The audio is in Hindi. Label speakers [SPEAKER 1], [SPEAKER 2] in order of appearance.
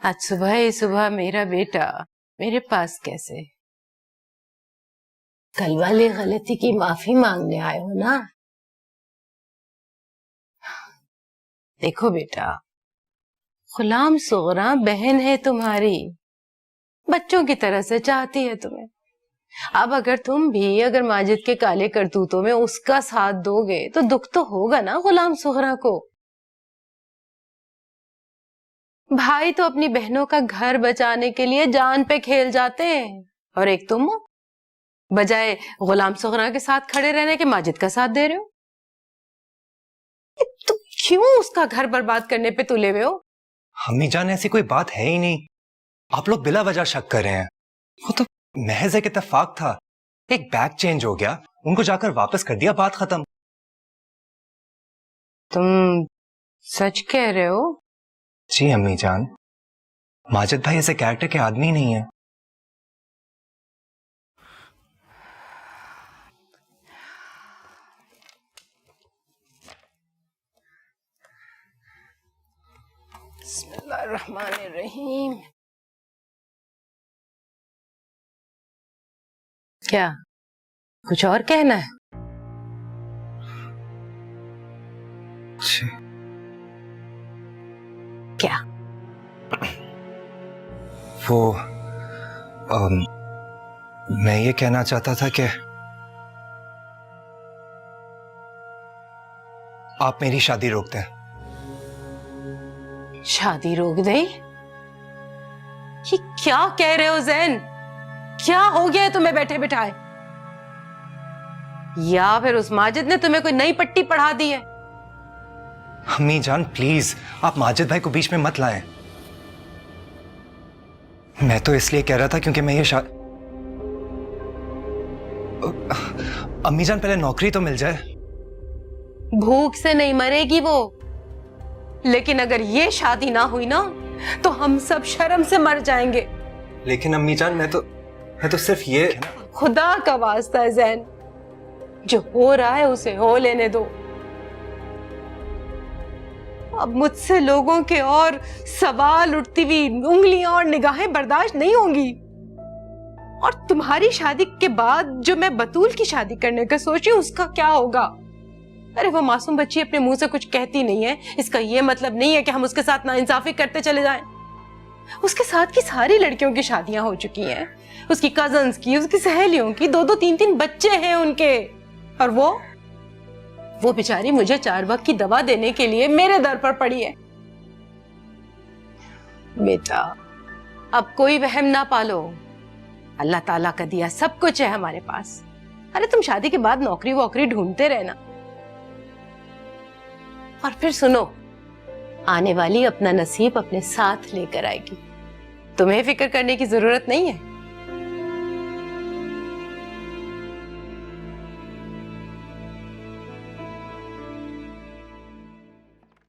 [SPEAKER 1] आज सुबह ही सुबह मेरा बेटा मेरे पास कैसे? कल वाली गलती की माफी मांगने आए हो ना? देखो बेटा, गुलाम सुगरा बहन है तुम्हारी, बच्चों की तरह से चाहती है तुम्हें। अब अगर तुम भी अगर माजिद के काले करतूतों में उसका साथ दोगे तो दुख तो होगा ना गुलाम सुगरा को। भाई तो अपनी बहनों का घर बचाने के लिए जान पे खेल जाते हैं, और एक तुम हो, बजाय गुलाम सुगरा के साथ खड़े रहने के माजिद का साथ दे रहे हो। तुम क्यों उसका घर बर्बाद करने पे तुले हुए हो?
[SPEAKER 2] अम्मी जान, ऐसी कोई बात है ही नहीं। आप लोग बिला वजह शक कर रहे हैं। वो तो महज एक इत्तेफाक था, एक बैग चेंज हो गया, उनको जाकर वापस कर दिया, बात खत्म।
[SPEAKER 1] तुम सच कह रहे हो?
[SPEAKER 2] जी अम्मी जान, माजिद भाई ऐसे कैरेक्टर के आदमी नहीं है।
[SPEAKER 1] बिस्मिल्लाहिर्रहमानिर्रहीम। क्या कुछ और कहना है? क्या?
[SPEAKER 2] वो मैं ये कहना चाहता था कि आप मेरी शादी रोक दें।
[SPEAKER 1] शादी रोक दे? ये क्या कह रहे हो ज़ैन? क्या हो गया है तुम्हें बैठे बिठाए? या फिर उस माजिद ने तुम्हें कोई नई पट्टी पढ़ा दी है?
[SPEAKER 2] अम्मी जान प्लीज, आप माजिद भाई को बीच में मत लाएं। मैं तो इसलिए कह रहा था क्योंकि मैं ये अम्मी जान, पहले नौकरी तो मिल जाए।
[SPEAKER 1] भूख से नहीं मरेगी वो, लेकिन अगर ये शादी ना हुई ना तो हम सब शर्म से मर जाएंगे।
[SPEAKER 2] लेकिन अम्मी जान, मैं तो सिर्फ ये।
[SPEAKER 1] खुदा का वास्ता है ज़ैन, जो हो रहा है उसे हो लेने दो। अब मुझसे लोगों के और सवाल उठती हुई उंगलियां और निगाहें बर्दाश्त नहीं होंगी। और तुम्हारी शादी के बाद जो मैं बतूल की शादी करने का सोची उसका क्या होगा? अरे वो मासूम बच्ची अपने मुंह से कुछ कहती नहीं है, इसका ये मतलब नहीं है कि हम उसके साथ नाइंसाफी करते चले जाएं। उसके साथ की सारी लड़कियों की शादियां हो चुकी हैं, उसकी कजन्स की, उसकी सहेलियों की, 2-2 3-3 बच्चे हैं उनके। और वो बेचारी मुझे 4 वक्त की दवा देने के लिए मेरे दर पर पड़ी है। बेटा, अब कोई वहम ना पालो, अल्लाह ताला का दिया सब कुछ है हमारे पास। अरे तुम शादी के बाद नौकरी वोकरी ढूंढते रहना। और फिर सुनो, आने वाली अपना नसीब अपने साथ लेकर आएगी, तुम्हें फिक्र करने की जरूरत नहीं है।